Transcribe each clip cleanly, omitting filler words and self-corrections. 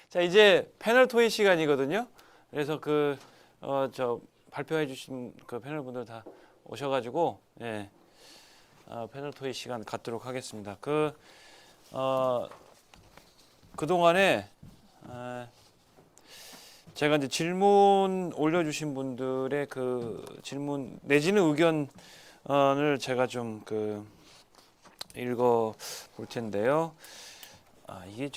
자, 이제 패널 토의 시간이거든요. 그래서 저 발표해 주신 그 패널 분들 다 오셔가지고, 예, 패널 토의 시간 갖도록 하겠습니다. 그동안에, 제가 이제 질문 올려주신 분들의 그 질문 내지는 의견을 제가 좀 읽어 볼 텐데요. 이게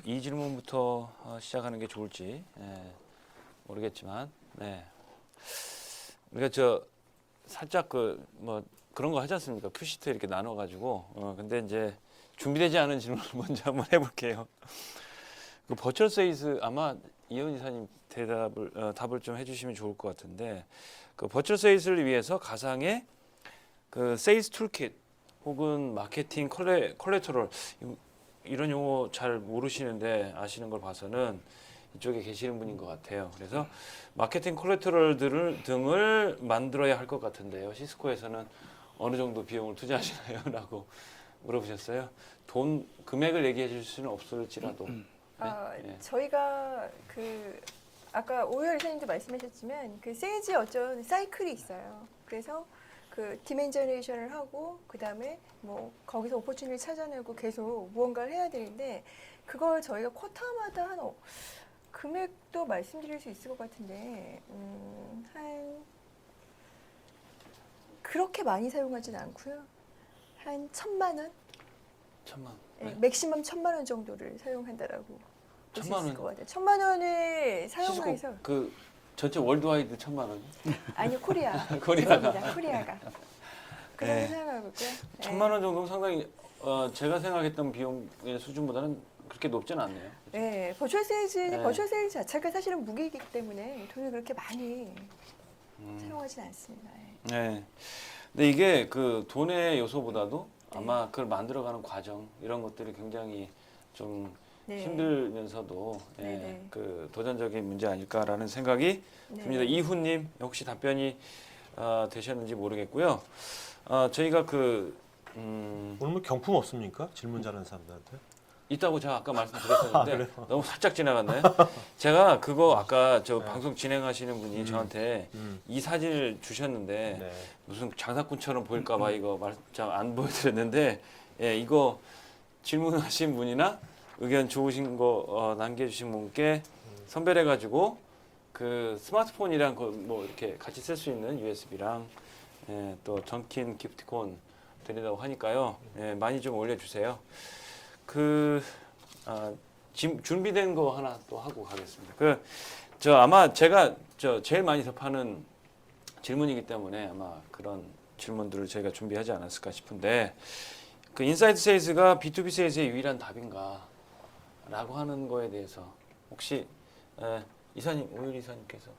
이 질문부터 시작하는 게 좋을지 모르겠지만, 네. 우리가 살짝 그런 거 하지 않습니까? 큐시트 이렇게 나눠가지고. 근데 이제 준비되지 않은 질문을 먼저 한번 해볼게요. 그 버추얼 세일즈 아마 이현 이사님 답을 좀 해주시면 좋을 것 같은데, 그 버추얼 세일즈를 위해서 가상의 그 세일즈 툴킷 혹은 마케팅 콜레터럴 이런 용어 잘 모르시는데 아시는 걸 봐서는 이쪽에 계시는 분인 것 같아요. 그래서 마케팅 콜레터럴 등을 만들어야 할 것 같은데요. 시스코에서는 어느 정도 비용을 투자하시나요? 라고 물어보셨어요. 금액을 얘기해 줄 수는 없을지라도. 네? 저희가 아까 오열 이사님도 말씀하셨지만 그 세일즈의 어떤 사이클이 있어요. 그래서 그 디맨 제너레이션을 하고 그 다음에 뭐 거기서 오퍼튜니티를 찾아내고 계속 무언가를 해야 되는데 그걸 저희가 쿼터마다 금액도 말씀드릴 수 있을 것 같은데 한 그렇게 많이 사용하진 않고요. 한 1,000만 원? 네, 맥시멈 1,000만 원 정도를 사용한다라고 볼 수 있을 것 같아요. 1,000만 원을 사용해서 시스코 전체 월드와이드 1,000만 원? 아니요, 코리아가. 그 정도 네. 사용하고 있고요. 1,000만 원 정도는 상당히 제가 생각했던 비용의 수준보다는 그렇게 높지는 않네요. 네, 버추얼 세일즈 네. 버추얼 세일즈 자체가 사실은 무기이기 때문에 돈을 그렇게 많이 사용하진 않습니다. 네. 근데 이게 그 돈의 요소보다도 아마 그걸 만들어가는 과정 이런 것들이 굉장히 좀 힘들면서도 그 도전적인 문제 아닐까라는 생각이 듭니다. 이훈님 혹시 답변이 되셨는지 모르겠고요. 저희가 오늘 뭐 경품 없습니까? 질문 잘하는 사람들한테? 있다고 제가 아까 말씀드렸었는데 너무 살짝 지나갔나요? 제가 그거 아까 방송 진행하시는 분이 저한테 이 사진을 주셨는데 네. 무슨 장사꾼처럼 보일까봐 이거 안 보여드렸는데, 예, 이거 질문하신 분이나 의견 좋으신 거 남겨주신 분께 선별해가지고 그 스마트폰이랑 뭐 이렇게 같이 쓸 수 있는 USB랑 또 던킨 기프티콘 드린다고 하니까요. 많이 좀 올려주세요. 준비된 거 하나 또 하고 가겠습니다. 아마 제가 제일 많이 접하는 질문이기 때문에 아마 그런 질문들을 저희가 준비하지 않았을까 싶은데, 그 인사이드 세일즈가 B2B 세일즈의 유일한 답인가? 라고 하는 거에 대해서 혹시 오율 이사님께서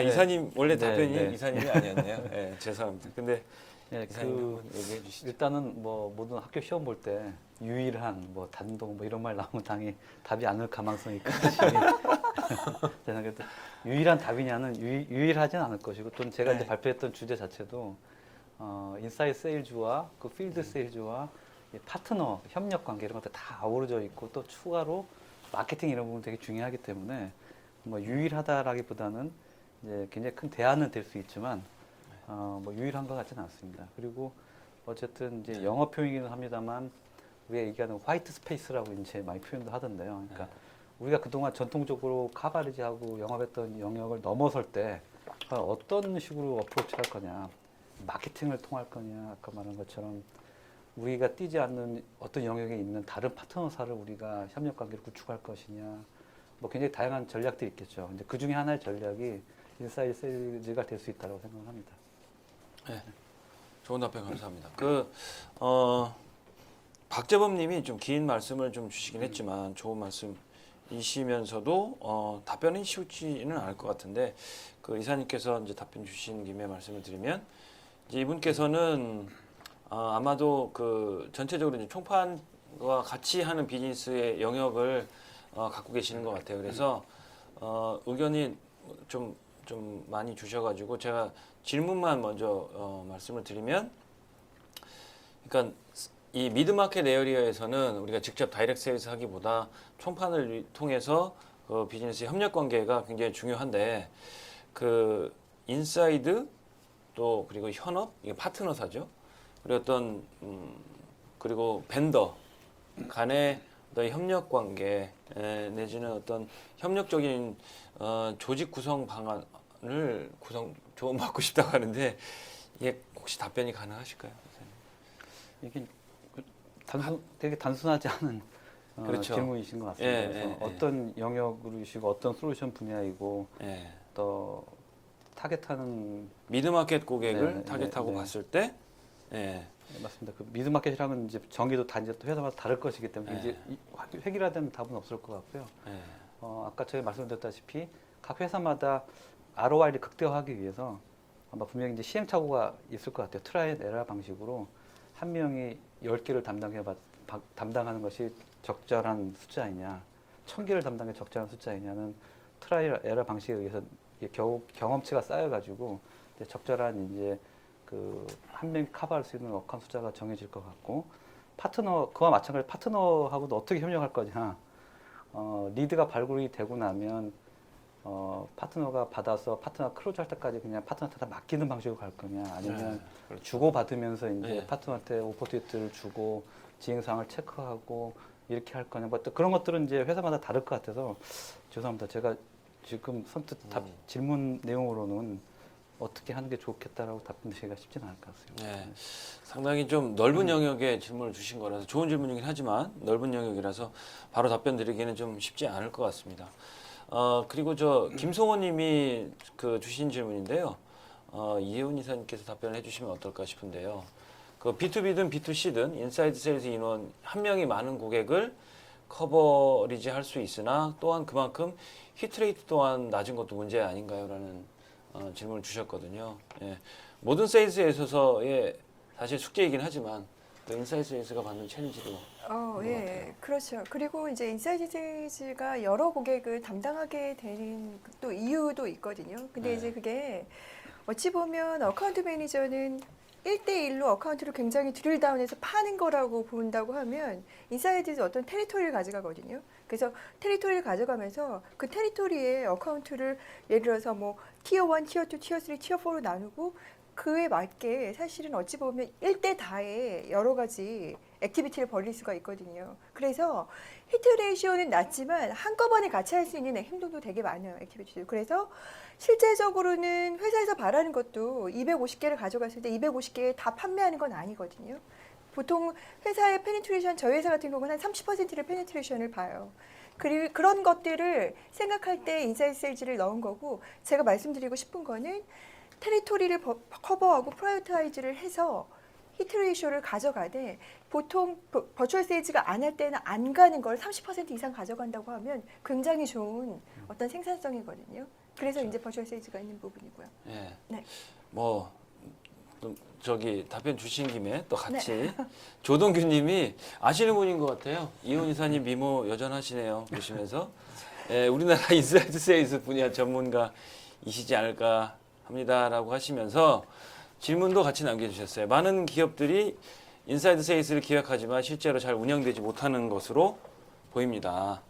이사님 원래 답변이 이사님이 아니었네요. 네, 죄송합니다. 근데 이사님 얘기해 주시죠. 일단은 뭐 모든 학교 시험 볼 때 유일한 뭐 단독 뭐 이런 말 나오면 당연히 답이 아닐 가망성이 크지. 저는 유일한 답이냐는 유일하진 않을 것이고, 또 제가 이제 발표했던 주제 자체도 인사이드 세일즈와 그 필드 세일즈와 파트너 협력 관계 이런 것들 다 어우러져 있고, 또 추가로 마케팅 이런 부분 되게 중요하기 때문에 뭐 유일하다라기보다는 이제 굉장히 큰 대안은 될 수 있지만 뭐 유일한 것 같지는 않습니다. 그리고 어쨌든 이제 영어 표현이긴 합니다만 우리가 얘기하는 화이트 스페이스라고 이제 많이 표현도 하던데요. 그러니까 우리가 그동안 전통적으로 카바리지하고 영업했던 영역을 넘어설 때 어떤 식으로 어프로치 할 거냐, 마케팅을 통할 거냐, 아까 말한 것처럼 우리가 뛰지 않는 어떤 영역에 있는 다른 파트너사를 우리가 협력 관계를 구축할 것이냐, 뭐 굉장히 다양한 전략들이 있겠죠. 근데 그 중에 하나의 전략이 인사이드 세일즈가 될 수 있다고 생각을 합니다. 네, 좋은 답변 감사합니다. 박재범님이 좀 긴 말씀을 좀 주시긴 했지만 좋은 말씀이시면서도 답변이 쉬우지는 않을 것 같은데, 그 이사님께서 이제 답변 주신 김에 말씀을 드리면, 이제 이분께서는 아마도 그 전체적으로 이제 총판과 같이 하는 비즈니스의 영역을 갖고 계시는 것 같아요. 그래서 의견이 좀 많이 주셔가지고 제가 질문만 먼저 말씀을 드리면, 그러니까 이 미드마켓 에어리어에서는 우리가 직접 다이렉트 세일즈 하기보다 총판을 통해서 그 비즈니스 협력 관계가 굉장히 중요한데 그 인사이드 또 그리고 현업 이게 파트너사죠. 그리고 어떤 그리고 벤더 간의 어떤 협력 관계 내지는 어떤 협력적인 조직 구성 방안을 조언받고 싶다고 하는데 이게 혹시 답변이 가능하실까요? 이게 되게 단순하지 않은 그렇죠. 질문이신 것 같습니다. 예, 그래서 예, 예. 어떤 영역으로이시고 어떤 솔루션 분야이고 예. 또 타겟하는 미드마켓 고객을 네, 타겟하고 네, 네. 봤을 때 예. 맞습니다. 그 미드마켓이랑은 이제 정의도 다 이제 또 회사마다 다를 것이기 때문에 네. 이제 획일화되면 답은 없을 것 같고요. 예. 아까 제가 말씀드렸다시피 각 회사마다 ROI를 극대화하기 위해서 아마 분명히 이제 시행착오가 있을 것 같아요. 트라이 앤 에러 방식으로 한 명이 10개를 담당하는 것이 적절한 숫자이냐, 1000개를 담당해 적절한 숫자이냐는 트라이 앤 에러 방식에 의해서 경험치가 쌓여가지고 이제 적절한 이제 그 한 명이 커버할 수 있는 어카운트 숫자가 정해질 것 같고 그와 마찬가지로 파트너하고도 어떻게 협력할 거냐. 리드가 발굴이 되고 나면 파트너가 받아서 파트너가 클로즈 할 때까지 그냥 파트너한테 다 맡기는 방식으로 갈 거냐 아니면 그렇죠. 주고받으면서 이제 네. 파트너한테 오퍼튜니티를 주고 진행사항을 체크하고 이렇게 할 거냐 뭐 또 그런 것들은 이제 회사마다 다를 것 같아서 죄송합니다. 제가 지금 선뜻 질문 내용으로는 어떻게 하는 게 좋겠다라고 답변드리기가 쉽지는 않을 것 같습니다. 네. 상당히 좀 넓은 영역의 질문을 주신 거라서 좋은 질문이긴 하지만 넓은 영역이라서 바로 답변 드리기는 좀 쉽지 않을 것 같습니다. 그리고 저 김성원 님이 그 주신 질문인데요. 이혜훈 이사님께서 답변을 해주시면 어떨까 싶은데요. 그 B2B든 B2C든 인사이드 세일즈 인원 한 명이 많은 고객을 커버리지 할 수 있으나 또한 그만큼 히트레이트 또한 낮은 것도 문제 아닌가요? 라는 질문을 주셨거든요. 예. 모든 세일즈에 있어서의 사실 숙제이긴 하지만 또 인사이드 세일즈가 받는 챌린지도 예, 그렇죠. 그리고 이제 인사이드 세일즈가 여러 고객을 담당하게 되는 또 이유도 있거든요. 근데 네. 이제 그게 어찌 보면 어카운트 매니저는 1대1로 어카운트를 굉장히 드릴다운해서 파는 거라고 본다고 하면 인사이드에서 어떤 테리토리를 가져가거든요. 그래서 테리토리를 가져가면서 그 테리토리의 어카운트를 예를 들어서 뭐 티어 1, 티어 2, 티어 3, 티어 4로 나누고 그에 맞게 사실은 어찌 보면 1대 다의 여러 가지 액티비티를 벌릴 수가 있거든요. 그래서 히트 레이시오는 낮지만 한꺼번에 같이 할 수 있는 행동도 되게 많아요. 액티비티도. 그래서 실제적으로는 회사에서 바라는 것도 250개를 가져갔을 때 250개 다 판매하는 건 아니거든요. 보통 회사의 페니트레이션, 저희 회사 같은 경우는 한 30%를 페니트레이션을 봐요. 그리고 그런 것들을 생각할 때 인사이드 세일즈를 넣은 거고 제가 말씀드리고 싶은 거는 테리토리를 커버하고 프라이어타이즈를 해서 히트 레이쇼를 가져가되 보통 버추얼 세일즈가 안 할 때는 안 가는 걸 30% 이상 가져간다고 하면 굉장히 좋은 어떤 생산성이거든요. 그래서 그렇죠. 이제 버추얼 세일즈가 있는 부분이고요. 예. 네. 뭐 저기 답변 주신 김에 또 같이 조동규님이 아시는 분인 것 같아요. 이훈 이사님 미모 여전하시네요. 보시면서 우리나라 인사이드 세일즈 분야 전문가이시지 않을까 합니다라고 하시면서 질문도 같이 남겨주셨어요. 많은 기업들이 인사이드 세일즈를 기획하지만 실제로 잘 운영되지 못하는 것으로 보입니다.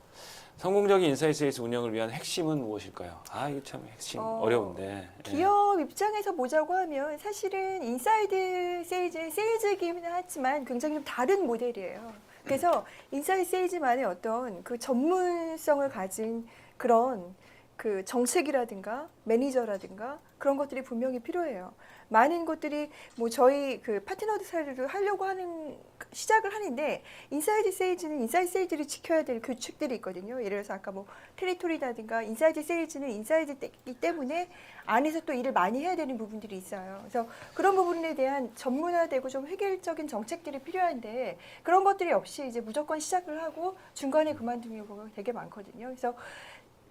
성공적인 인사이드 세일즈 운영을 위한 핵심은 무엇일까요? 이거 참 핵심 어려운데. 기업 입장에서 보자고 하면 사실은 인사이드 세일즈는 세일즈이긴 하지만 굉장히 좀 다른 모델이에요. 그래서 인사이드 세일즈만의 어떤 그 전문성을 가진 그런 그 정책이라든가 매니저라든가 그런 것들이 분명히 필요해요. 많은 것들이 뭐 저희 그 파트너들 사이를 하려고 하는 시작을 하는데 인사이드 세일즈는 인사이드 세일즈를 지켜야 될 규칙들이 있거든요. 예를 들어서 아까 뭐 테리토리라든가 인사이드 세일즈는 인사이드이기 때문에 안에서 또 일을 많이 해야 되는 부분들이 있어요. 그래서 그런 부분에 대한 전문화되고 좀 획일적인 정책들이 필요한데 그런 것들이 없이 이제 무조건 시작을 하고 중간에 그만두는 경우가 되게 많거든요. 그래서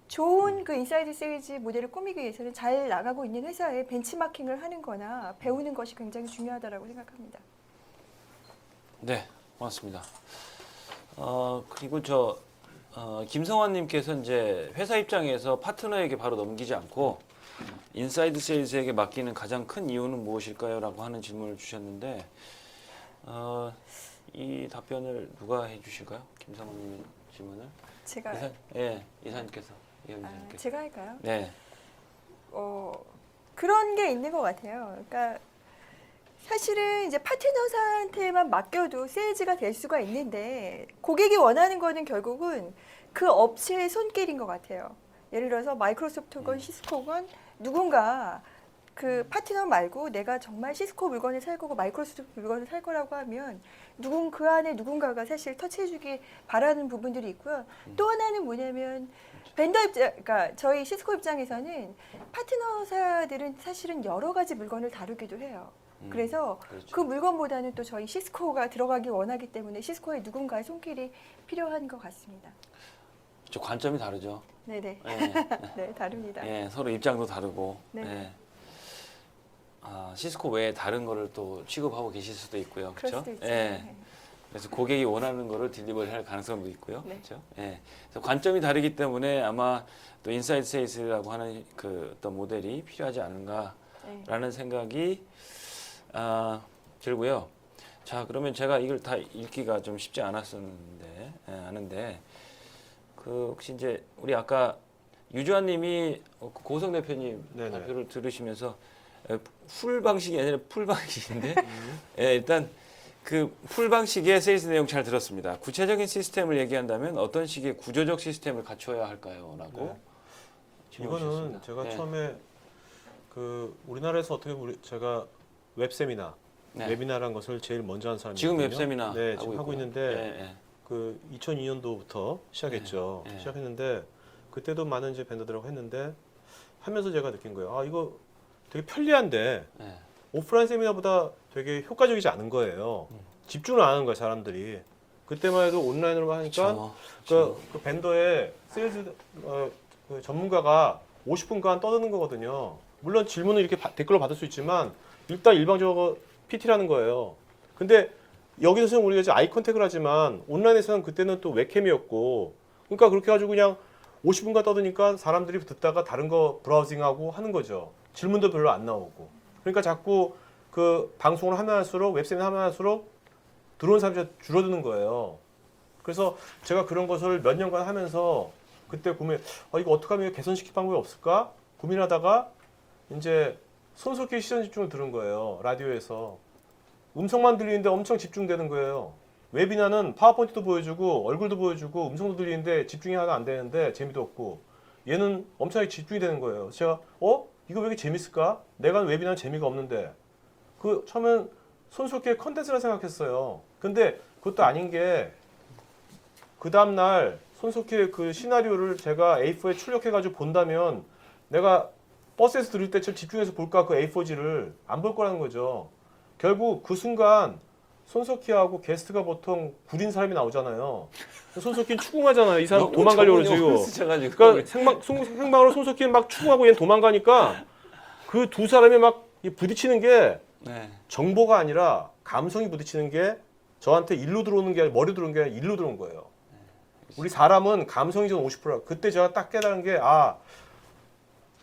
좋은 그 인사이드 세일즈 모델을 꾸미기 위해서는 잘 나가고 있는 회사에 벤치마킹을 하는 거나 배우는 것이 굉장히 중요하다고 생각합니다. 네, 고맙습니다. 그리고 김성환님께서 이제 회사 입장에서 파트너에게 바로 넘기지 않고 인사이드 세일즈에게 맡기는 가장 큰 이유는 무엇일까요? 라고 하는 질문을 주셨는데, 이 답변을 누가 해주실까요? 김상훈님 질문을. 제가 이사님께서 이사님께서. 제가 할까요? 네. 그런 게 있는 것 같아요. 그러니까 사실은 이제 파트너사한테만 맡겨도 세일즈가 될 수가 있는데 고객이 원하는 거는 결국은 그 업체의 손길인 것 같아요. 예를 들어서 마이크로소프트건 시스코건 누군가 그 파트너 말고 내가 정말 시스코 물건을 살 거고 마이크로소프트 물건을 살 거라고 하면 그 안에 누군가가 사실 터치해주기 바라는 부분들이 있고요. 또 하나는 뭐냐면 벤더 입장, 그러니까 저희 시스코 입장에서는 파트너사들은 사실은 여러 가지 물건을 다루기도 해요. 그래서 그렇죠. 그 물건보다는 또 저희 시스코가 들어가기 원하기 때문에 시스코에 누군가의 손길이 필요한 것 같습니다. 저 관점이 다르죠. 네네. 예. 네, 다릅니다. 예, 서로 입장도 다르고. 네. 예. 시스코 외에 다른 거를 또 취급하고 계실 수도 있고요. 그럴 그렇죠? 수도 있죠. 예. 네. 그래서 고객이 원하는 거를 딜리버리할 가능성도 있고요. 네. 그렇죠? 예. 그래서 관점이 다르기 때문에 아마 또 인사이드 세일즈라고 하는 그 어떤 모델이 필요하지 않은가라는 네. 생각이 들고요. 자, 그러면 제가 이걸 다 읽기가 좀 쉽지 않았었는데, 아는데, 혹시 이제 우리 아까 유주환님이 고성 대표님 네네. 발표를 들으시면서 풀 방식이 아니라 풀 방식인데, 예, 일단 그 풀 방식의 세일즈 내용 잘 들었습니다. 구체적인 시스템을 얘기한다면 어떤 식의 구조적 시스템을 갖춰야 할까요?라고. 네. 질문 이거는 주셨습니다. 제가 네. 처음에 우리나라에서 어떻게 제가 웹 세미나, 네. 웨비나라는 것을 제일 먼저 한 사람이거든요. 지금 웹 세미나 네, 지금 하고 있고요. 있는데 예, 예. 2002년도부터 시작했죠. 네, 네. 시작했는데 그때도 많은 이제 밴더들하고 했는데 하면서 제가 느낀 거예요. 이거 되게 편리한데 예. 오프라인 세미나보다 되게 효과적이지 않은 거예요. 집중을 안 하는 거예요, 사람들이. 그때만 해도 온라인으로 하니까 그쵸. 그 밴더의 세일즈 그 전문가가 50분간 떠드는 거거든요. 물론 질문을 이렇게 댓글로 받을 수 있지만 일단 일방적으로 PT라는 거예요. 근데 여기서는 우리가 이제 아이 컨택을 하지만 온라인에서는 그때는 또 웹캠이었고 그러니까 그렇게 해가지고 그냥 50분간 떠드니까 사람들이 듣다가 다른 거 브라우징하고 하는 거죠. 질문도 별로 안 나오고. 그러니까 자꾸 그 방송을 하면 할수록 웹세미나 하면 할수록 들어온 사람이 줄어드는 거예요. 그래서 제가 그런 것을 몇 년간 하면서 그때 고민, 이거 어떻게 하면 개선시킬 방법이 없을까? 고민하다가 이제 손석희 시선 집중을 들은 거예요. 라디오에서. 음성만 들리는데 엄청 집중되는 거예요. 웨비나는 파워포인트도 보여주고 얼굴도 보여주고 음성도 들리는데 집중이 하나도 안 되는데 재미도 없고 얘는 엄청나게 집중이 되는 거예요. 제가 이거 왜 이렇게 재밌을까? 내가 하는 웨비나는 재미가 없는데 처음엔 손석희의 컨텐츠라 생각했어요. 근데 그것도 아닌 게 그 다음날 손석희의 그 시나리오를 제가 A4에 출력해가지고 본다면 내가 버스에서 들을 때처럼 집중해서 볼까 그 A4지를 안 볼 거라는 거죠. 결국 그 순간 손석희하고 게스트가 보통 구린 사람이 나오잖아요. 손석희는 추궁하잖아요. 이 사람 도망가려고 그러죠. 그러니까 생방으로 손석희는 막 추궁하고 얘는 도망가니까 그 두 사람이 막 부딪히는 게 네. 정보가 아니라 감성이 부딪히는 게 저한테 일로 들어오는 게 아니라 머리 들어오는 게 아니라 일로 들어온 거예요. 우리 사람은 감성이 전 50%. 그때 제가 딱 깨달은 게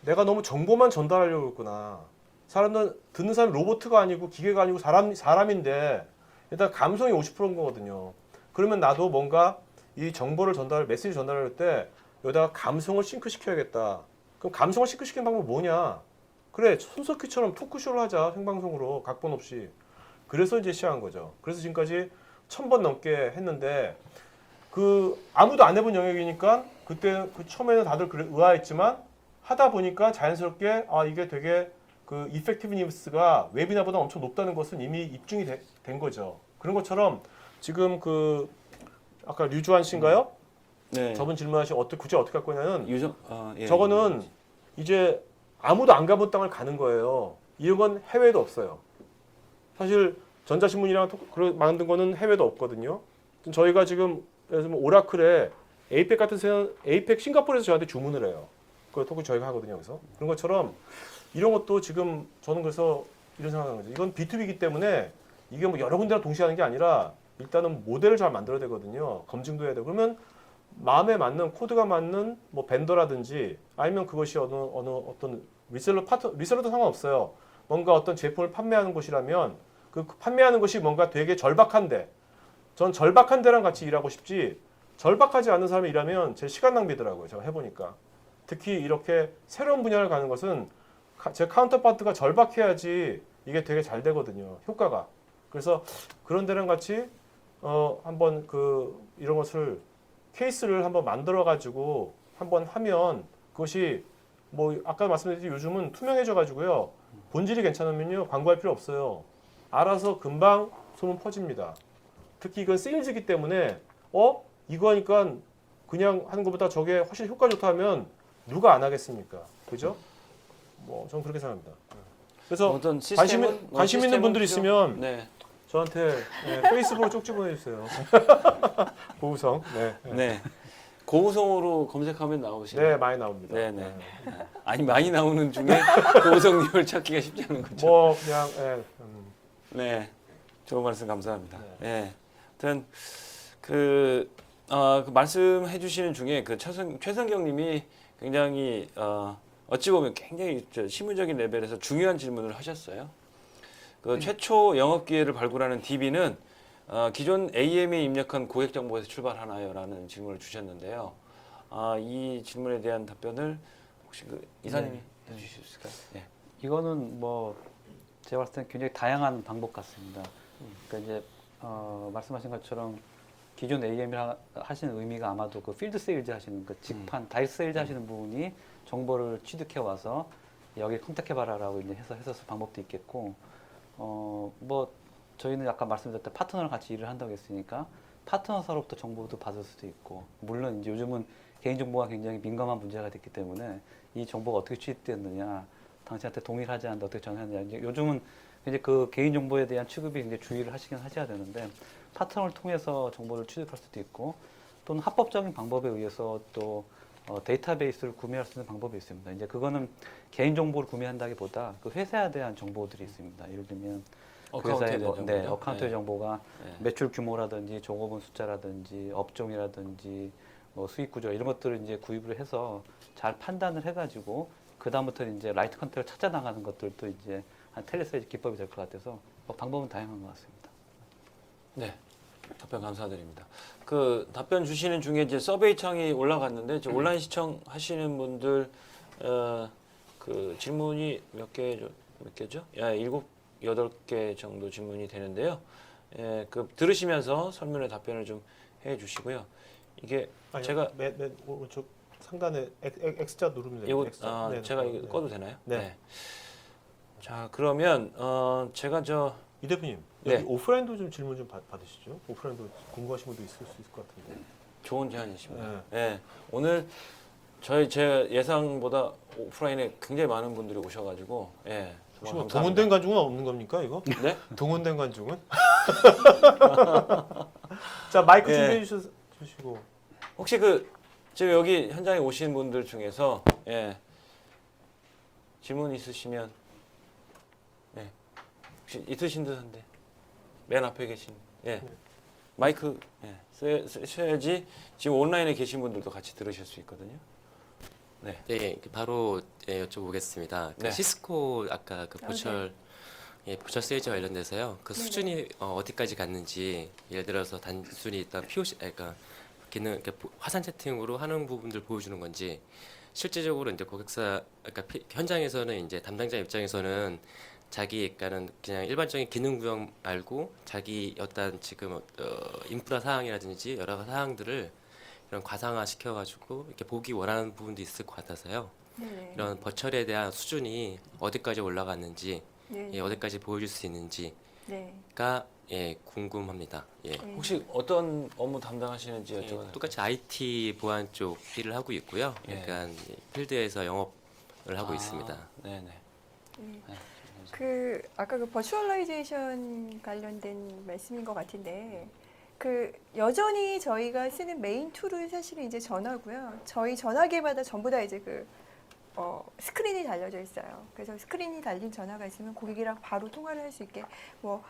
내가 너무 정보만 전달하려고 했구나. 사람들 듣는 사람이 로봇가 아니고 기계가 아니고 사람인데 일단 감성이 50%인 거거든요. 그러면 나도 뭔가 이 정보를 메시지 전달할 때 여기다가 감성을 싱크시켜야겠다. 그럼 감성을 싱크시키는 방법은 뭐냐? 그래, 손석희처럼 토크쇼를 하자. 생방송으로 각본 없이. 그래서 이제 시작한 거죠. 그래서 지금까지 1000번 넘게 했는데 아무도 안 해본 영역이니까 그때 처음에는 다들 의아했지만 하다 보니까 자연스럽게 이게 되게 그 이펙티브니스가 웨비나보다 엄청 높다는 것은 이미 입증이 된 거죠. 그런 것처럼 지금 아까 류주환 씨인가요? 네. 저분 질문하신 굳이 어떻게 할 거냐는 예. 저거는 이제 아무도 안 가본 땅을 가는 거예요. 이런 건 해외에도 없어요. 사실 전자신문이랑 만든 거는 해외도 없거든요. 저희가 지금 예를 들면 오라클에 에이펙 같은 에이펙 싱가포르에서 저한테 주문을 해요. 그걸 토크 저희가 하거든요. 여기서. 그런 것처럼 이런 것도 지금 저는 그래서 이런 생각하는 거죠. 이건 B2B이기 때문에 이게 뭐 여러 군데랑 동시에 하는 게 아니라 일단은 모델을 잘 만들어야 되거든요. 검증도 해야 되고. 그러면 마음에 맞는 코드가 맞는 뭐 벤더라든지 아니면 그것이 어떤 리셀러도 상관없어요. 뭔가 어떤 제품을 판매하는 곳이라면 그 판매하는 것이 뭔가 되게 절박한데 전 절박한 데랑 같이 일하고 싶지 절박하지 않은 사람이 일하면 제 시간 낭비더라고요. 제가 해보니까. 특히 이렇게 새로운 분야를 가는 것은 제 카운터파트가 절박해야지 이게 되게 잘 되거든요. 효과가. 그래서 그런 데랑 같이 한번 이런 것을 케이스를 한번 만들어 가지고 한번 하면 그것이 뭐 아까 말씀드렸듯이 요즘은 투명해져 가지고요. 본질이 괜찮으면요. 광고할 필요 없어요. 알아서 금방 소문 퍼집니다. 특히 이건 세일즈이기 때문에 이거 하니까 그냥 하는 것보다 저게 훨씬 효과 좋다 하면 누가 안 하겠습니까? 그죠? 뭐 저는 그렇게 생각합니다. 그래서 어떤 시스템은 관심 있는 분들 있으면 네. 저한테 페이스북으로 쪽지 보내주세요. 고우성. 네. 네. 고우성으로 검색하면 나오시나요? 네, 많이 나옵니다. 네네. 아니 많이 나오는 중에 고우성님을 찾기가 쉽지 않은 거죠. 뭐 그냥 네, 좋은 말씀 감사합니다. 네. 네, 하여튼 그 말씀해주시는 중에 그 최성경님이 굉장히 어찌 보면 굉장히 실무적인 레벨에서 중요한 질문을 하셨어요. 그 최초 영업 기회를 발굴하는 DB는 기존 AM에 입력한 고객 정보에서 출발하나요?라는 질문을 주셨는데요. 이 질문에 대한 답변을 혹시 그 이사님이 해주실 수 있을까요? 네. 이거는 뭐 제가 봤을 때는 굉장히 다양한 방법 같습니다. 그러니까 이제 말씀하신 것처럼 기존 AM이라 하시는 의미가 아마도 그 필드 세일즈 하시는 그 직판 다이렉트 세일즈 하시는 분이 정보를 취득해 와서 여기 컨택해 봐라라고 이제 해서 방법도 있겠고 뭐 저희는 아까 말씀드렸던 파트너랑 같이 일을 한다고 했으니까 파트너사로부터 정보도 받을 수도 있고 물론 이제 요즘은 개인정보가 굉장히 민감한 문제가 됐기 때문에 이 정보가 어떻게 취득됐느냐 당신한테 동의를 하지 않는데 어떻게 전했느냐 이제 요즘은 이제 그 개인정보에 대한 취급이 굉장히 주의를 하셔야 되는데 파트너를 통해서 정보를 취득할 수도 있고 또는 합법적인 방법에 의해서 또 데이터베이스를 구매할 수 있는 방법이 있습니다. 이제 그거는 개인정보를 구매한다기보다 그 회사에 대한 정보들이 있습니다. 예를 들면 그 회사의 어카운트의 정보가 매출 규모라든지 종업원 숫자라든지 업종이라든지 뭐 수익 구조 이런 것들을 이제 구입을 해서 잘 판단을 해가지고 그 다음부터 이제 라이트 컨택을 찾아 나가는 것들도 이제 한 텔레세일즈 기법이 될 것 같아서 방법은 다양한 것 같습니다. 네, 답변 감사드립니다. 그 답변 주시는 중에 이제 서베이 창이 올라갔는데 저 온라인 시청하시는 분들 그 질문이 몇 개죠? 7-8개 정도 질문이 되는데요. 그 들으시면서 설문에 답변을 좀 해주시고요. 이게 아니요, 제가 맨 오른쪽 상단에 X자 누르면 이거 됩니다. X자. 네, 제가 네, 이거 네. 꺼도 되나요? 네. 자 그러면 제가 이 대표님 네. 여기 오프라인도 좀 질문 좀 받으시죠. 오프라인도 궁금하신 분도 있을 수 있을 것 같은데. 좋은 제안이십니다. 네. 오늘 제 예상보다 오프라인에 굉장히 많은 분들이 오셔가지고 정말 혹시 뭐 감사합니다. 동원된 관중은 없는 겁니까 이거? 네? 동원된 관중은? 자 마이크 예. 준비해 주시고. 혹시 지금 여기 현장에 오신 분들 중에서 질문 있으시면 혹시 있으신 듯한데 맨 앞에 계신 마이크 써야지 지금 온라인에 계신 분들도 같이 들으실 수 있거든요. 네, 바로 여쭤보겠습니다. 네. 시스코 아까 그 보철 보철 세일즈 관련돼서요. 그 네네. 수준이 어디까지 갔는지 예를 들어서 단순히 일단 POC, 그러니까 기능 화상 채팅으로 하는 부분들 보여주는 건지 실제적으로 이제 고객사 그러니까 현장에서는 이제 담당자 입장에서는 자기 그러니까는 그냥 일반적인 기능 구형 말고 자기 어떤 지금 인프라 사항이라든지 여러 사항들을 이런 과상화 시켜가지고 이렇게 보기 원하는 부분도 있을 것 같아서요. 네네. 이런 버철에 대한 수준이 어디까지 올라갔는지, 네. 어디까지 보여줄 수 있는지가 네. 궁금합니다. 혹시 어떤 업무 담당하시는지 여쭤봐도 똑같이 IT 보안 쪽 일을 하고 있고요. 약간 필드에서 영업을 하고 있습니다. 네네. 아까 그 버추얼라이제이션 관련된 말씀인 것 같은데 여전히 저희가 쓰는 메인 툴은 사실은 이제 전화고요. 저희 전화기마다 전부 다 이제 스크린이 달려져 있어요. 그래서 스크린이 달린 전화가 있으면 고객이랑 바로 통화를 할 수 있게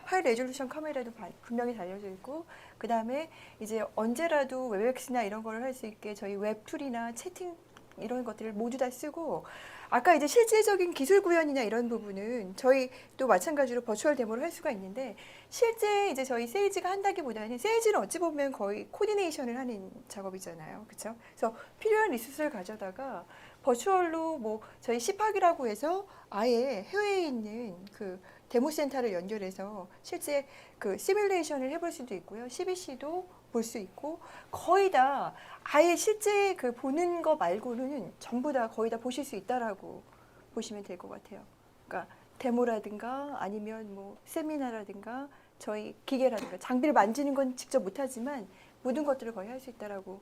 하이 레졸루션 카메라도 분명히 달려져 있고 그다음에 이제 언제라도 웹엑스나 이런 걸 할 수 있게 저희 웹 툴이나 채팅 이런 것들을 모두 다 쓰고 아까 이제 실제적인 기술 구현이나 이런 부분은 저희 또 마찬가지로 버추얼 데모를 할 수가 있는데 실제 이제 저희 세일즈가 한다기보다는 세일즈는 어찌 보면 거의 코디네이션을 하는 작업이잖아요. 그렇죠? 그래서 필요한 리소스를 가져다가 버추얼로 뭐 저희 시팍이라고 해서 아예 해외에 있는 그 데모 센터를 연결해서 실제 그 시뮬레이션을 해볼 수도 있고요. CBC도 볼 수 있고 거의 다 아예 실제 그 보는 거 말고는 전부 다 거의 다 보실 수 있다라고 보시면 될 것 같아요. 그러니까 데모라든가 아니면 뭐 세미나라든가 저희 기계라든가 장비를 만지는 건 직접 못하지만 모든 것들을 거의 할 수 있다라고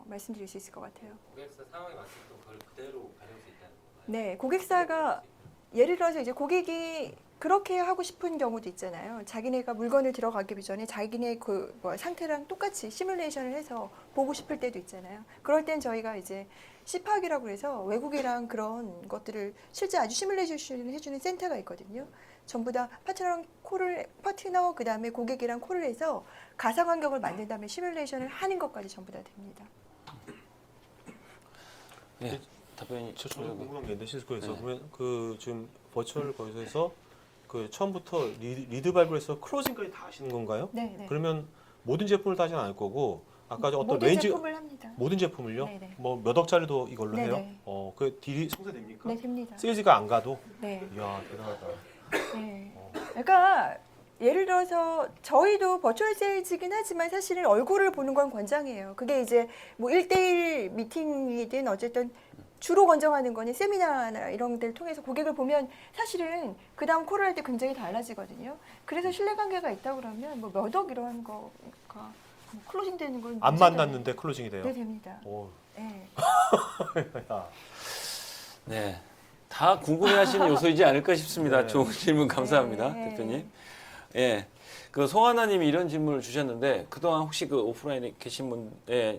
말씀드릴 수 있을 것 같아요. 고객사 상황에 맞춰서 그걸 그대로 가져올 수 있다는 건가요? 네, 고객사가 예를 들어서 이제 고객이 그렇게 하고 싶은 경우도 있잖아요. 자기네가 물건을 들어가기 전에 자기네 그 뭐 상태랑 똑같이 시뮬레이션을 해서 보고 싶을 때도 있잖아요. 그럴 땐 저희가 이제 시팍이라고 해서 외국이랑 그런 것들을 실제 아주 시뮬레이션을 해주는 센터가 있거든요. 전부 다 파트너 그다음에 고객이랑 콜을 해서 가상 환경을 만든 다음에 시뮬레이션을 하는 것까지 전부 다 됩니다. 예, 답변이 저는 궁금한 게 있는데 시스코에서 네. 그러면 그 지금 버추얼 거기서 그 처음부터 리드 발브에서 클로징까지 다 하시는 건가요? 네, 네. 그러면 모든 제품을 다 하지는 않을 거고 아까 저 어떤 모든 레인지 제품을 합니다. 모든 제품을요? 네, 네. 뭐 몇 억짜리도 이걸로 네, 해요? 네. 그 딜이 성사됩니까? 네, 됩니다. 세일즈가 안 가도? 네. 이야 대단하다. 네. 그러니까 예를 들어서 저희도 버추얼 세일즈긴 하지만 사실은 얼굴을 보는 건 권장해요. 그게 이제 뭐 1대1 미팅이든 어쨌든 주로 권장하는 거는 세미나나 이런 데를 통해서 고객을 보면 사실은 그 다음 콜을 할 때 굉장히 달라지거든요. 그래서 신뢰관계가 있다 그러면 뭐 몇 억 이런 거가 뭐 클로징 되는 건 안 문제가 만났는데 클로징이 돼요? 네, 됩니다. 오. 네. 야. 네. 다 궁금해하시는 요소이지 않을까 싶습니다. 네. 좋은 질문 감사합니다, 네. 대표님. 예, 그 송하나님이 이런 질문을 주셨는데 그동안 혹시 그 오프라인에 계신 분,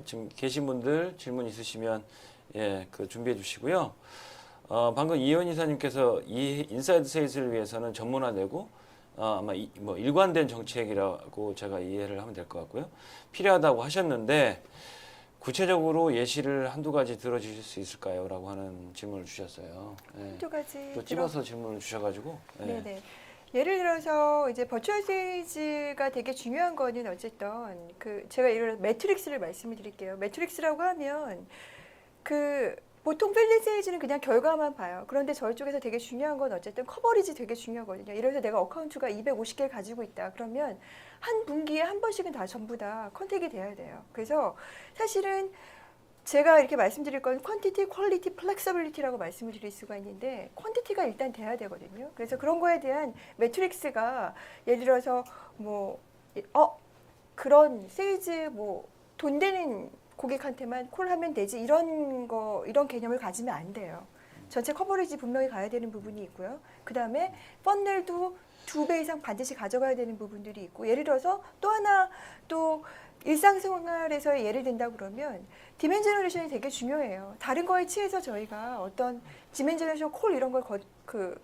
지금 계신 분들 질문 있으시면 그 준비해 주시고요. 방금 이현 이사님께서 이 인사이드 세일즈를 위해서는 전문화되고 아마 뭐 일관된 정책이라고 제가 이해를 하면 될 것 같고요. 필요하다고 하셨는데. 구체적으로 예시를 한두 가지 들어주실 수 있을까요? 라고 하는 질문을 주셨어요. 두 가지 또 찍어서 질문을 주셔가지고. 네네. 예를 들어서 이제 버추얼 세일즈가 되게 중요한 거는 어쨌든 그 제가 예를 들어 매트릭스를 말씀을 드릴게요. 매트릭스라고 하면 그 보통 필드 세일즈는 그냥 결과만 봐요. 그런데 저희 쪽에서 되게 중요한 건 어쨌든 커버리지 되게 중요하거든요. 예를 들어서 내가 어카운트가 250개를 가지고 있다. 그러면 한 분기에 한 번씩은 다 전부 다 컨택이 돼야 돼요. 그래서 사실은 제가 이렇게 말씀드릴 건 퀀티티, 퀄리티, 플렉서빌리티라고 말씀을 드릴 수가 있는데 퀀티티가 일단 돼야 되거든요. 그래서 그런 거에 대한 매트릭스가 예를 들어서 뭐 그런 세일즈 뭐 돈 되는 고객한테만 콜하면 되지 이런 개념을 가지면 안 돼요. 전체 커버리지 분명히 가야 되는 부분이 있고요. 그 다음에 펀넬도 2배 이상 반드시 가져가야 되는 부분들이 있고 예를 들어서 또 하나 또 일상생활에서의 예를 든다 그러면 디맨 제너레이션이 되게 중요해요. 다른 거에 취해서 저희가 어떤 디맨 제너레이션 콜 이런 걸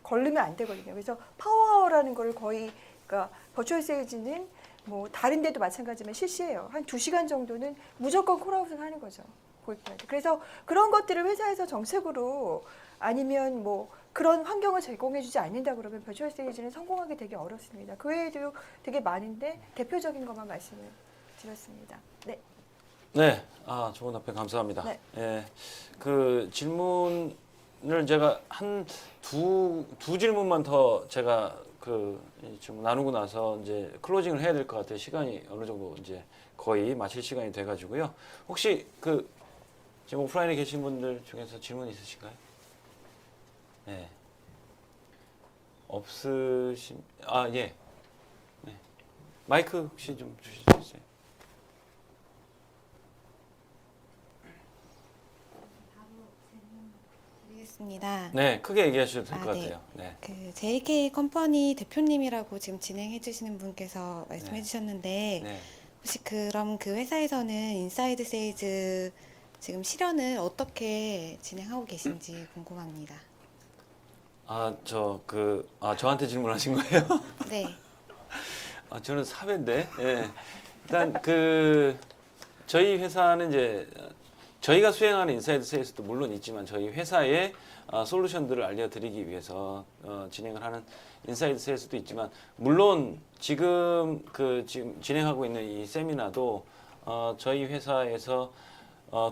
걸르면 안 되거든요. 그래서 파워라는 걸 거의 그러니까 버추얼 세일즈는 뭐 다른 데도 마찬가지지만 실시해요. 한 2시간 정도는 무조건 콜아웃을 하는 거죠. 고객들한테. 그래서 그런 것들을 회사에서 정책으로 아니면 뭐 그런 환경을 제공해주지 않는다 그러면 버추얼 세일즈는 성공하기 되게 어렵습니다. 그 외에도 되게 많은데 대표적인 것만 말씀을 드렸습니다. 네. 네, 좋은 답변 감사합니다. 네. 예, 그 질문을 제가 한 두 질문만 더 제가 좀 나누고 나서 이제 클로징을 해야 될 것 같아요. 시간이 어느 정도 이제 거의 마칠 시간이 돼가지고요. 혹시 지금 오프라인에 계신 분들 중에서 질문 있으신가요? 네. 예. 네. 마이크 혹시 좀 주실 수 있어요? 드리겠습니다. 네, 크게 얘기하셔도 될 것 네. 같아요. 네. 그 JK 컴퍼니 대표님이라고 지금 진행해 주시는 분께서 말씀해 네. 주셨는데 네. 혹시 그럼 그 회사에서는 인사이드 세일즈 지금 실현을 어떻게 진행하고 계신지 궁금합니다. 저한테 질문하신 거예요? 네. 저는 사회인데. 예. 일단 저희 회사는 이제 저희가 수행하는 인사이드 세일즈도 물론 있지만 저희 회사의 솔루션들을 알려드리기 위해서 진행을 하는 인사이드 세일즈도 있지만 물론 지금 지금 진행하고 있는 이 세미나도 저희 회사에서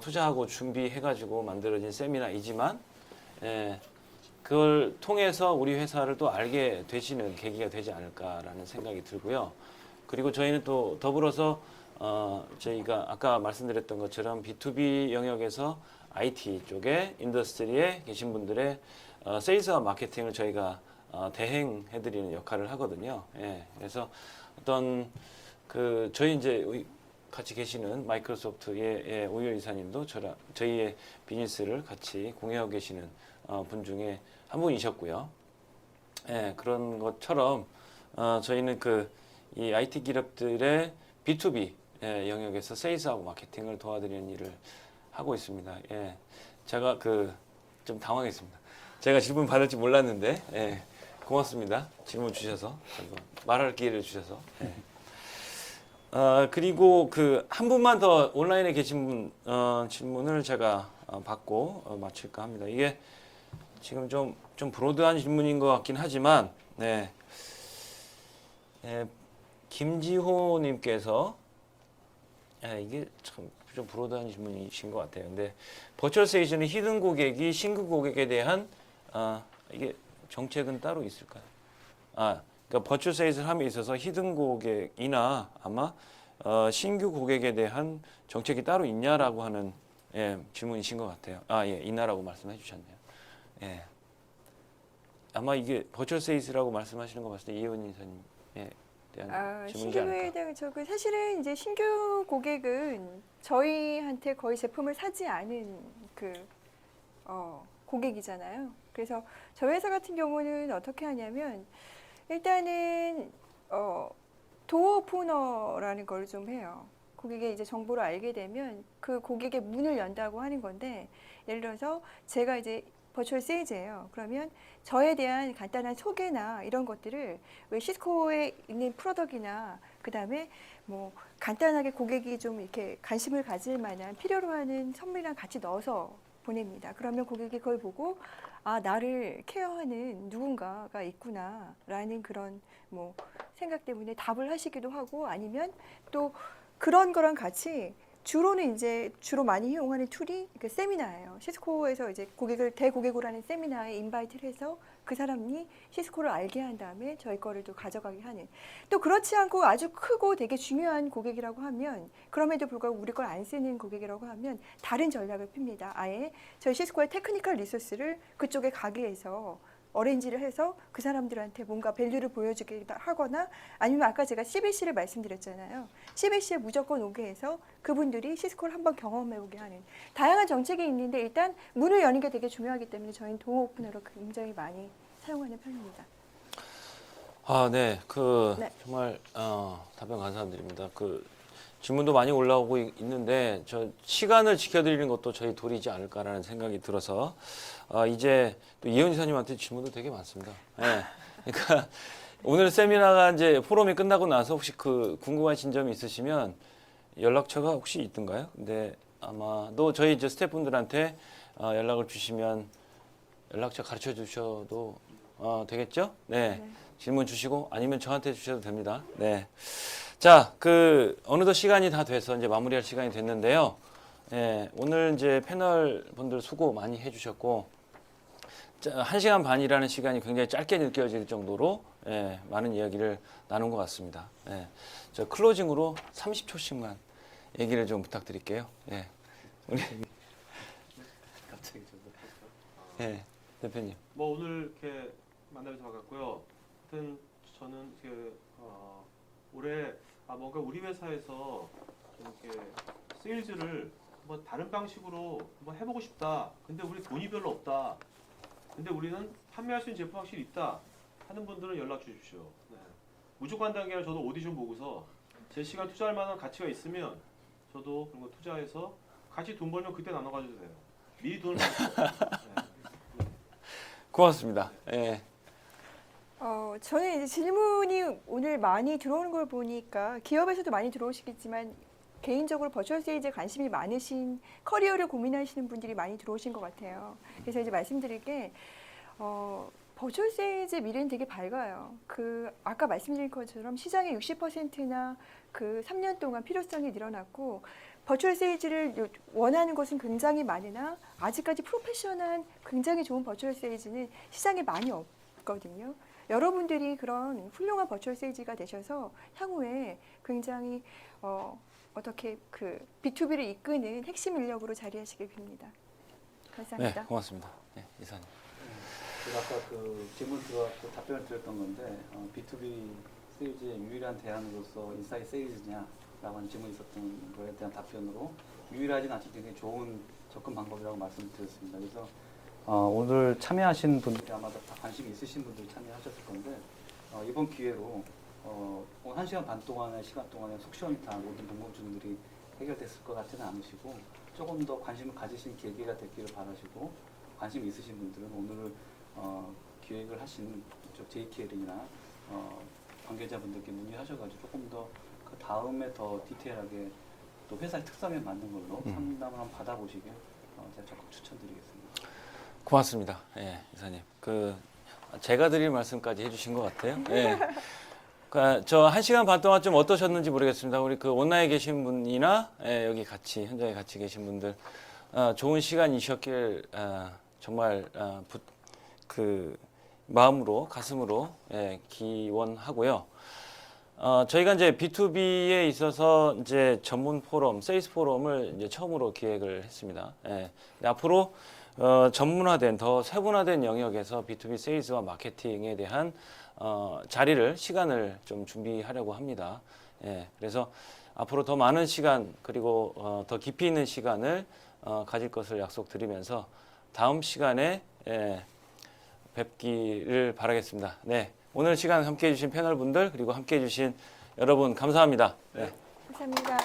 투자하고 준비해가지고 만들어진 세미나이지만 그걸 통해서 우리 회사를 또 알게 되시는 계기가 되지 않을까라는 생각이 들고요. 그리고 저희는 또 더불어서 저희가 아까 말씀드렸던 것처럼 B2B 영역에서 IT 쪽에 인더스트리에 계신 분들의 세일즈와 마케팅을 저희가 대행해드리는 역할을 하거든요. 예, 그래서 어떤 저희 이제 같이 계시는 마이크로소프트의 오유열 이사님도 저희의 비즈니스를 같이 공유하고 계시는 분 중에 한 분이셨고요. 예, 그런 것처럼 저희는 이 IT 기업들의 B2B 영역에서 세일즈하고 마케팅을 도와드리는 일을 하고 있습니다. 예, 제가 좀 당황했습니다. 제가 질문 받을지 몰랐는데 예, 고맙습니다. 질문 주셔서 말할 기회를 주셔서. 예. 그리고 한 분만 더 온라인에 계신 분 질문을 제가 받고 마칠까 합니다. 이게 지금 좀 브로드한 질문인 것 같긴 하지만 네. 김지호님께서 이게 참 좀 브로드한 질문이신 것 같아요. 근데 버추얼 세일즈는 히든 고객이 신규 고객에 대한 이게 정책은 따로 있을까요? 그러니까 버추얼 세일즈를 함에 있어서 히든 고객이나 아마 신규 고객에 대한 정책이 따로 있냐라고 하는 질문이신 것 같아요. 예, 있나라고 말씀해 주셨네요. 예. 아마 이게 버추얼 세일즈라고 말씀하시는 거 봤을 때 이혜원 이사님에 대한 질문이지 신규 않을까? 고객에 대한 사실은 이제 신규 고객은 저희한테 거의 제품을 사지 않은 고객이잖아요. 그래서 저희 회사 같은 경우는 어떻게 하냐면 일단은 도어 오프너라는 걸 좀 해요. 고객의 이제 정보를 알게 되면 그 고객의 문을 연다고 하는 건데 예를 들어서 제가 이제 버추얼 세일즈예요. 그러면 저에 대한 간단한 소개나 이런 것들을 왜 시스코에 있는 프로덕트나 그다음에 뭐 간단하게 고객이 좀 이렇게 관심을 가질 만한 필요로 하는 선물이랑 같이 넣어서 보냅니다. 그러면 고객이 그걸 보고 나를 케어하는 누군가가 있구나라는 그런 뭐 생각 때문에 답을 하시기도 하고 아니면 또 그런 거랑 같이 주로 많이 이용하는 툴이 세미나예요. 시스코에서 이제 대고객으로 하는 세미나에 인바이트를 해서 그 사람이 시스코를 알게 한 다음에 저희 거를 또 가져가게 하는. 또 그렇지 않고 아주 크고 되게 중요한 고객이라고 하면 그럼에도 불구하고 우리 걸 안 쓰는 고객이라고 하면 다른 전략을 핍니다. 아예 저희 시스코의 테크니컬 리소스를 그쪽에 가게 해서 어레인지를 해서 그 사람들한테 뭔가 밸류를 보여주게 하거나 아니면 아까 제가 CBC를 말씀드렸잖아요. CBC에 무조건 오게 해서 그분들이 시스코를 한번 경험해보게 하는 다양한 정책이 있는데 일단 문을 여는 게 되게 중요하기 때문에 저희는 도어 오프너로 굉장히 많이 사용하는 편입니다. 네. 네. 정말 답변 감사드립니다. 질문도 많이 올라오고 있는데 저 시간을 지켜드리는 것도 저희 도리지 않을까라는 생각이 들어서 이제 또 이혜원 이사님한테 질문도 되게 많습니다. 네. 그러니까 오늘 세미나가 이제 포럼이 끝나고 나서 혹시 궁금하신 점이 있으시면 연락처가 혹시 있던가요? 근데 아마도 저희 이제 스태프분들한테 연락을 주시면 연락처 가르쳐 주셔도 되겠죠? 네. 질문 주시고 아니면 저한테 주셔도 됩니다. 네. 자, 어느덧 시간이 다 돼서 이제 마무리할 시간이 됐는데요. 예, 오늘 이제 패널 분들 수고 많이 해주셨고, 1시간 반이라는 시간이 굉장히 짧게 느껴질 정도로 많은 이야기를 나눈 것 같습니다. 예, 저 클로징으로 30초씩만 얘기를 좀 부탁드릴게요. 예, 우리 갑자기 대표님. 뭐 오늘 이렇게 만나면서 반갑고요. 하여튼 저는 올해 뭔가 우리 회사에서 좀 이렇게 세일즈를 한번 다른 방식으로 한번 해보고 싶다. 근데 우리 돈이 별로 없다. 근데 우리는 판매할 수 있는 제품 확실히 있다 하는 분들은 연락 주십시오. 네. 무조건 한다는 게 아니라 저도 오디션 보고서 제 시간 투자할 만한 가치가 있으면 저도 그런 거 투자해서 같이 돈 벌면 그때 나눠 가져도 돼요. 미리 돈을 받고. 고맙습니다. 예. 저는 이제 질문이 오늘 많이 들어오는 걸 보니까 기업에서도 많이 들어오시겠지만 개인적으로 버추얼 세일즈에 관심이 많으신 커리어를 고민하시는 분들이 많이 들어오신 것 같아요. 그래서 이제 말씀드릴 게 버추얼 세일즈의 미래는 되게 밝아요. 그 아까 말씀드린 것처럼 시장의 60%나 그 3년 동안 필요성이 늘어났고 버추얼 세일즈를 원하는 것은 굉장히 많으나 아직까지 프로페셔널한 굉장히 좋은 버추얼 세일즈는 시장에 많이 없거든요. 여러분들이 그런 훌륭한 버추얼 세일즈가 되셔서 향후에 굉장히 어떻게 그 B2B를 이끄는 핵심 인력으로 자리하시길 빕니다. 감사합니다. 네, 고맙습니다. 네, 이사님. 제가 아까 그 질문 들어왔고 답변을 드렸던 건데 B2B 세일즈의 유일한 대안으로서 인사이드 세일즈냐라고 하는 질문이 있었던 거에 대한 답변으로 유일하진 않지만 굉장히 좋은 접근 방법이라고 말씀드렸습니다. 그래서 오늘 참여하신 분들이 아마 다 관심이 있으신 분들이 참여하셨을 건데 이번 기회로 오늘 1시간 반 동안의 시간 동안에 속 시원히 다 모든 궁금증들이 해결됐을 것 같지는 않으시고 조금 더 관심을 가지신 계기가 됐기를 바라시고 관심 있으신 분들은 오늘 기획을 하신 이쪽 JKL이나 관계자분들께 문의하셔가지고 조금 더 그 다음에 더 디테일하게 또 회사의 특성에 맞는 걸로 상담을 한번 받아보시길 제가 적극 추천드리겠습니다. 고맙습니다. 예, 이사님. 제가 드릴 말씀까지 해주신 것 같아요. 예. 그러니까 저 1시간 반 동안 좀 어떠셨는지 모르겠습니다. 우리 그 온라인에 계신 분이나 여기 같이 현장에 같이 계신 분들 좋은 시간이셨길 정말 그 마음으로 가슴으로 기원하고요. 저희가 이제 B2B에 있어서 이제 전문 포럼, 세일스 포럼을 이제 처음으로 기획을 했습니다. 앞으로 전문화된 더 세분화된 영역에서 B2B 세일즈와 마케팅에 대한 시간을 좀 준비하려고 합니다. 그래서 앞으로 더 많은 시간 그리고 더 깊이 있는 시간을 가질 것을 약속드리면서 다음 시간에 뵙기를 바라겠습니다. 네, 오늘 시간 함께해 주신 패널 분들 그리고 함께해 주신 여러분 감사합니다. 네. 감사합니다.